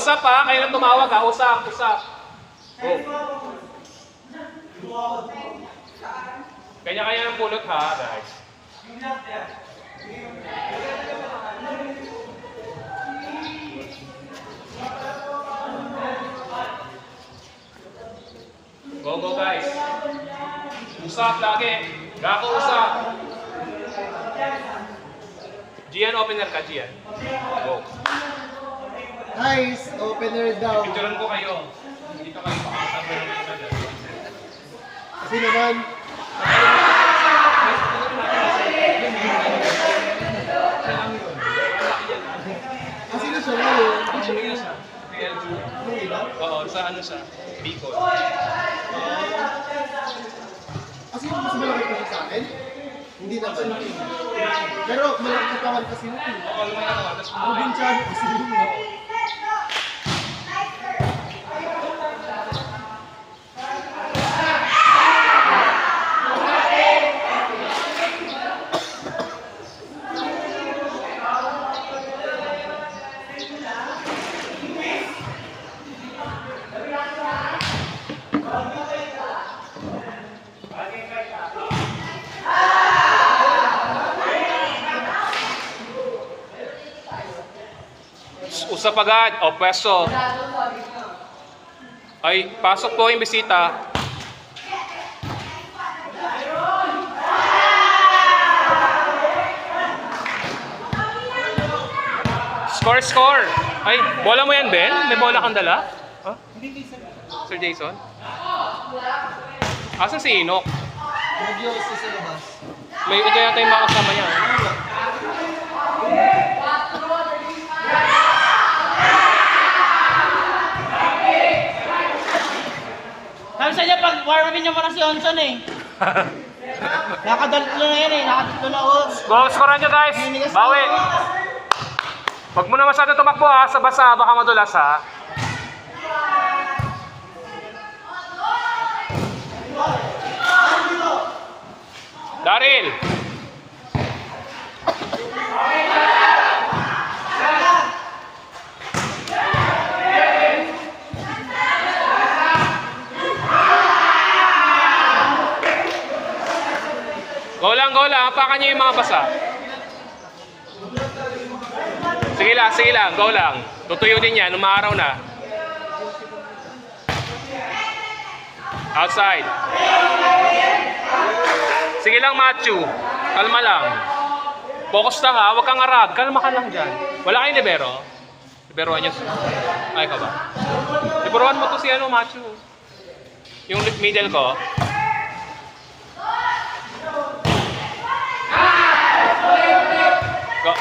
usap ha. Kayo na tumawag ha. Usap, usap. Go. Kanya-kanya ng pulot ha, guys. Go, go guys. Usap lagi. Gako usap. Gian, opener ka, Gian. Go. Nice, opener daw. Picturean ko kayo. Dito kayo pakakasama ng isa dyan. Kasi naman, kasi na siya ngayon. Yung iba? Oo, sa ano siya? Bicol. Kasi yung mas malaki pa siya sa akin. Hindi naman. Pero malaki katawan kasi yun. Oo, lumayan ako. Tapos Probinsyano kasi yun. usap agad. O, pwesto. Ay, pasok po yung bisita. Score, score. Ay, bola mo yan, Ben? May bola kang dala? Huh? Sir Jason? Asan si Enoch? Nagyoso sa labas. May ito yata yung makasama niya. Sabi sa niya, pag warm-upin niya muna si Onson eh. Nakadalo na yan eh, nakadalo na oh. Go, scorean nyo guys! Bawi! Huwag mo na masyado tumakbo ha, sa basa, baka madulas ha. Daryl! Go lang, hapakan nyo yung mga basa. Sige lang, go lang. Tutuyo din yan, umaaraw na. Outside. Sige lang, Matthew. Kalma lang. Focus lang ha, huwag kang arag. Kalma ka lang dyan. Wala kayong libero? Liberoan nyo. Ay, ka ba? Liberoan mo to si ano, Matthew. Yung middle ko. Go.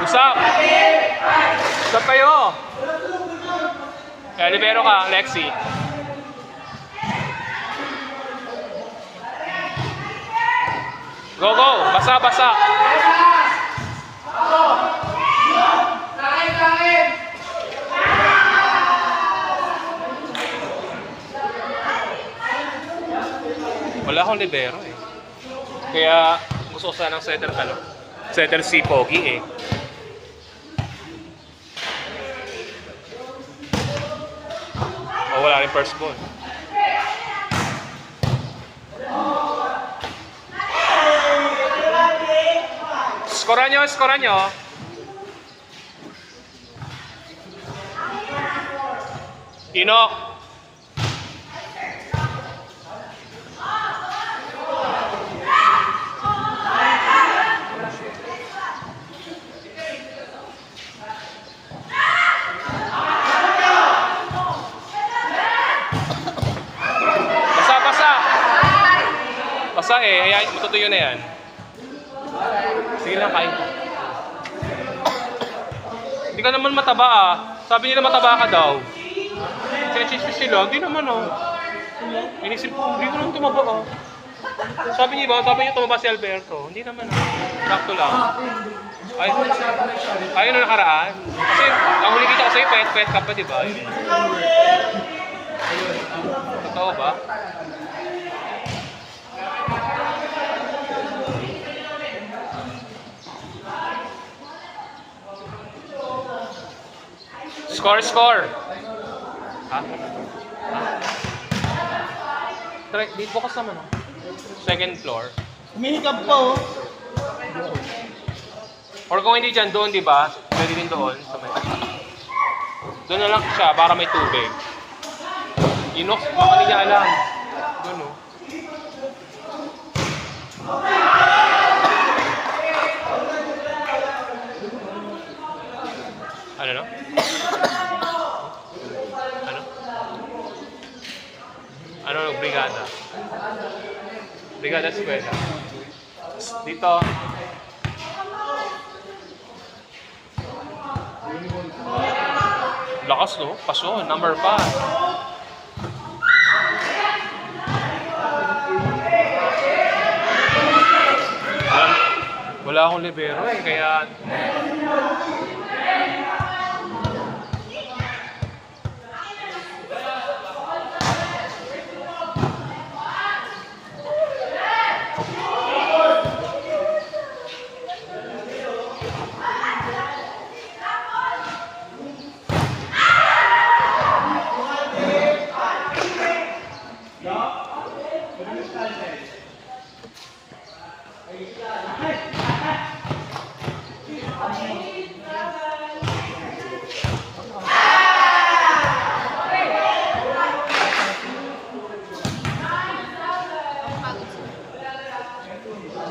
Usap. Usap kayo. Kaya libero ka, Lexi. Go, go. Basa, basa. Wala akong libero eh. Kaya gusto ko sanang setter ka, no? Setter si Pogi eh. Oh, wala rin first ball. Skoran nyo, skoran nyo. Enoch. Basa eh, ayan, matutuyo na yan. Sige lang, kain ko. Hindi ka naman mataba ah. Sabi nila mataba ka daw. Sinisisi sila, hindi naman oh. Inisip ko, hindi ko naman tumaba oh. Sabi niya tumaba si Alberto. Hindi naman oh. Sakto lang. Ayun na nakaraan. Kasi ang huli kita ko sa'yo, pet ka pa diba? Totoo ba? Score. Ha? Try, dito bukas naman oh. Second floor. Humihikab pa oh. Or kung hindi dyan, doon, di ba? Pwede din doon. Sa may... Doon na lang siya, para may tubig. Inok, baka hindi niya alam. Doon, oh. Ano, no? Ano? Ano, brigada? Brigada eskwela. Dito. Lakas, no? Paso, number 5. Wala akong libero eh, kaya...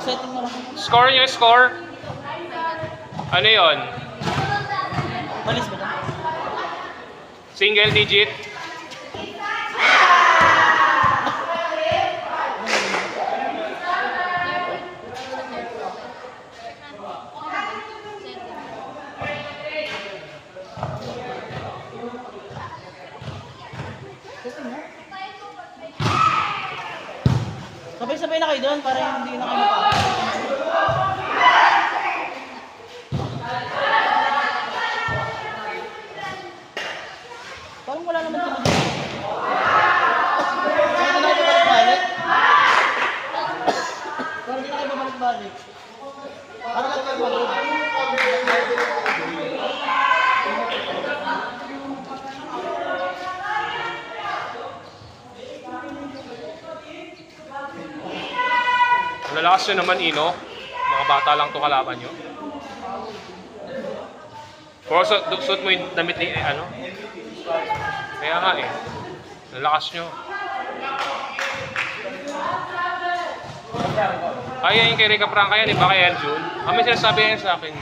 Setting mo lang. Score niyo, score. Ano yon? Balis ba lang? Single digit. Sabay-sabay na kayo doon para hindi na kayo mapapagod. Parang wala naman dito. Parang hindi na kayo babalik-balik. Parang hindi na kayo babalik-balik. Parang lang kayo babalik. Lalakas nyo naman, Ino. Mga bata lang to kalaban nyo. Pero suot mo yung damit ni, ano? Kaya nga eh. Lalakas nyo. Kaya yung kay Rica Franca yan, iba kay Arjun. Kami sinasabi yan sa akin.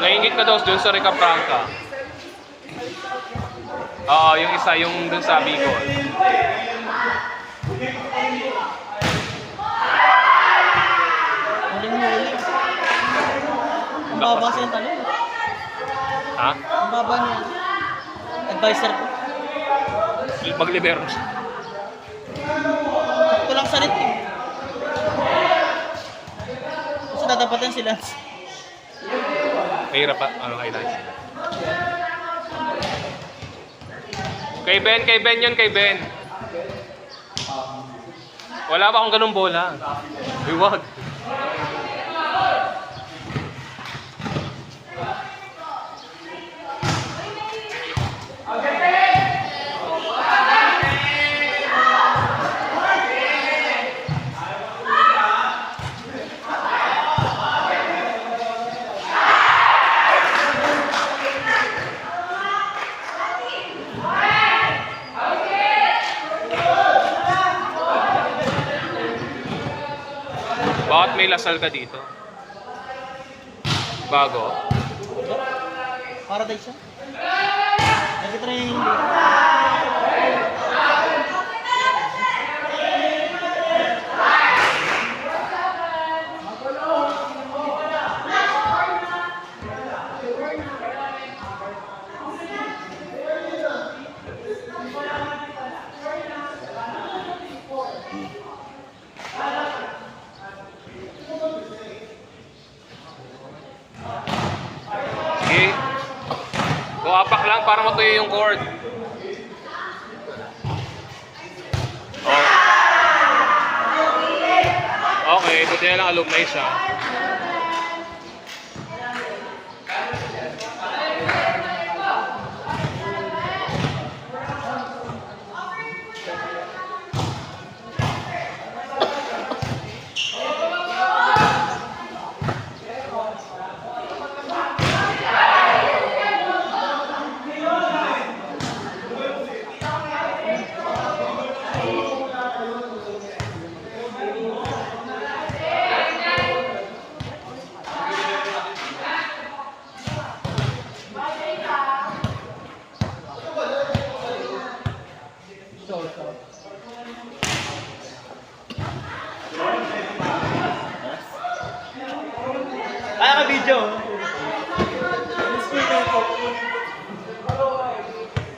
Naingit ka daw dun sa Rica Franca. Oo, yung isa, yung dun sa Bicol. Huling-huli. Ang baba siya yung talong. Ha? Ang baba niya. Advisor ko. Maglibero siya. Sakto lang sa net eh. Kasi dadapatan si Lance. Mahirap pa, ano kay Lance. Kay Ben yun, kay Ben. Wala ba akong ganung bola? Uy, wag. Bakit may lasal ka dito? Bago? Paradise siya. Nakita na yung hindi. Sige. Buhapak lang para matuyo yung cord. Oh. Okay, buti na lang alumni siya.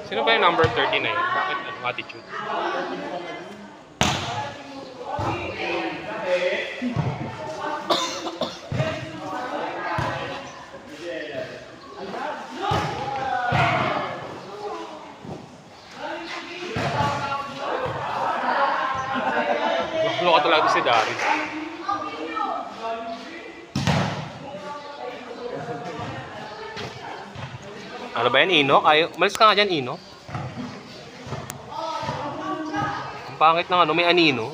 Sino ba yung number 39? Bakit ano, attitude? Nakulo ka talaga si Darius. Ano ba yan, Ino? Malis ka nga dyan, Ino. Ang pangit ng ano, may anino.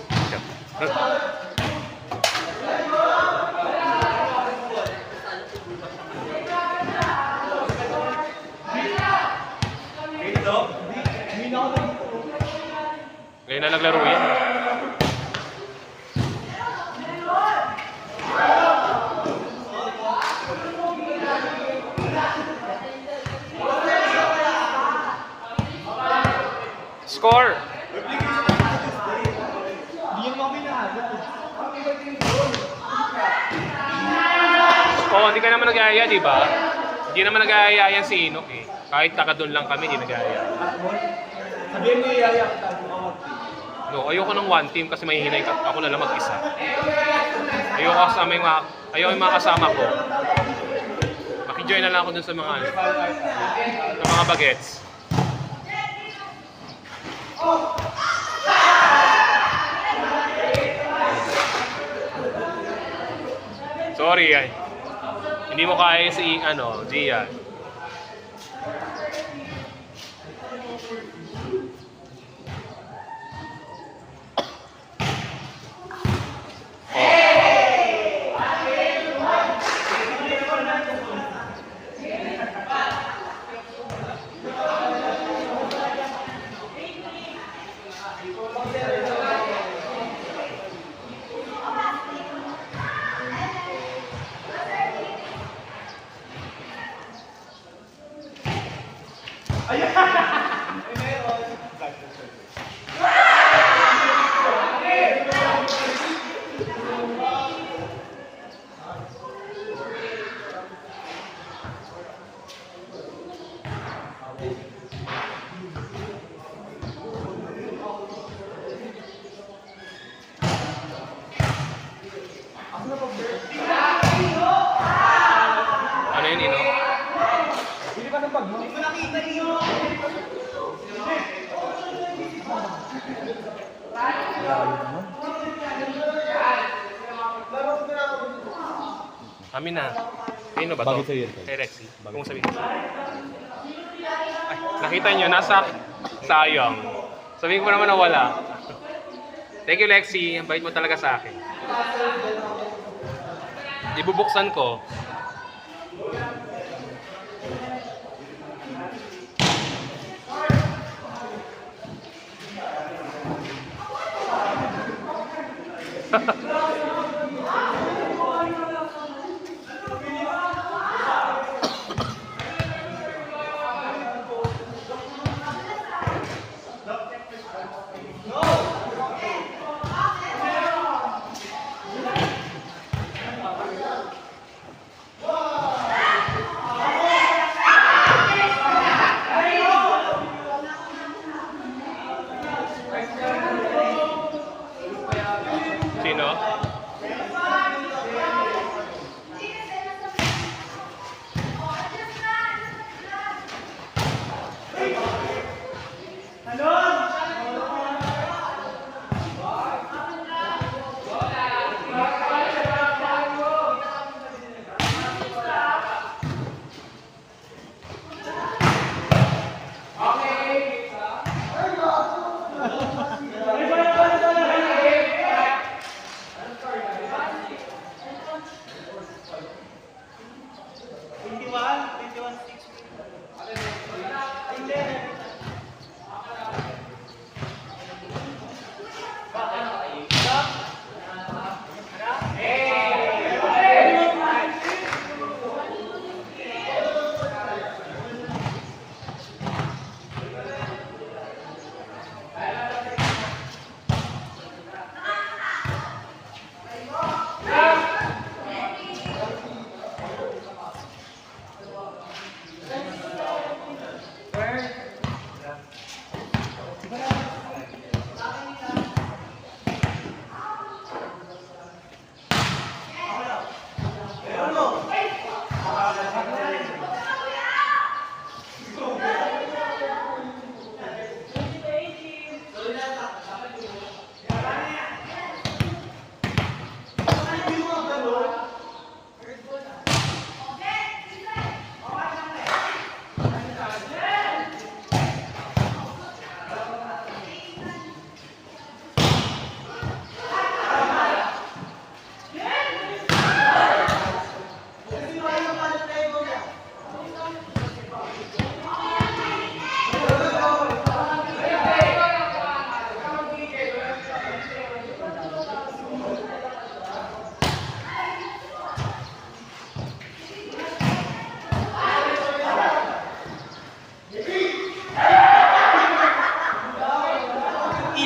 Ngayon na naglaro yan. Score! Oh, hindi ka naman nag-aaya, di ba? Hindi naman nag-aaya yan si Inok eh. Kahit taka doon lang kami, hindi nag-aaya. Sabihin mo iyaya kita. No, ayoko ng one team kasi may hinay ako na lang mag-isa. Ayoko yung mga kasama ko. Makijoin na lang ako dun sa mga bagets. Sorry ay. Hindi mo kaya si Gian. Ano yun, Ino? Bili ka ng bag mo. Hindi ko nakita niyo. Kami na. Sino ba to? Bakit sa'yo yun? Kay Rexy. Kung sabihin. Ay, nakita nyo, nasa sayang. Sabihin ko naman na wala. Thank you, Lexi. Ang bait mo talaga sa akin. Ibubuksan ko.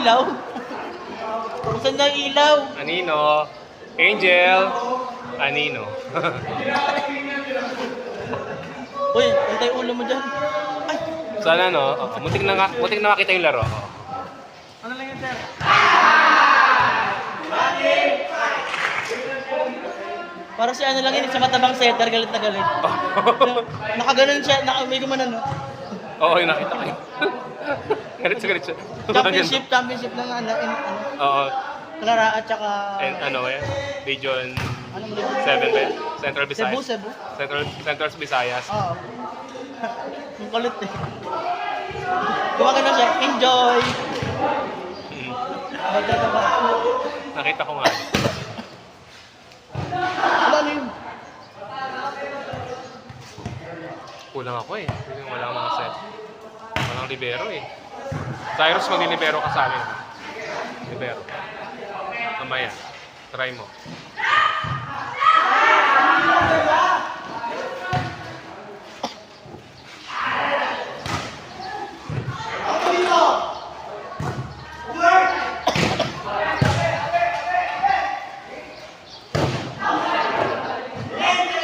ilaw? Saan na yung ilaw? Anino? Angel? Anino? Uy, antay ulo mo dyan. Ay, Sana no? Muntik na makita yung laro. ano lang yun, sir? Para si ano lang yun, sa matabang setter, galit na galit. Nakaganon siya, may gumanon, no? Oo, yung nakita ko yun. Galit siya. Championship ng ano, Oo. Clara at saka... And ano yan? Region Ano mo dito? 7 ba yan? Central Cebu, Visayas? Cebu. Central Visayas. Oo. Ang kulit eh. Gumagano siya, enjoy! Mm. Bagal ka ba? Nakita ko nga. Wala na yun. Kulang ako eh. Wala akong mga set. Walang libero eh. Cyrus, maglilibero ka sa amin. Libero. Mamaya. Try mo.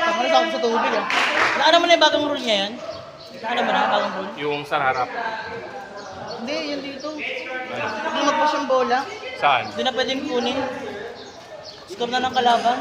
Pagmalas ako sa tubig ah. Naano mo na yung bagong rule ngayon? Naano mo na, bagong rule? Yung sa harap. Hindi, yun dito. Hindi mag-push yung bola. Saan? Hindi na pwedeng kunin. Score na ng kalaban.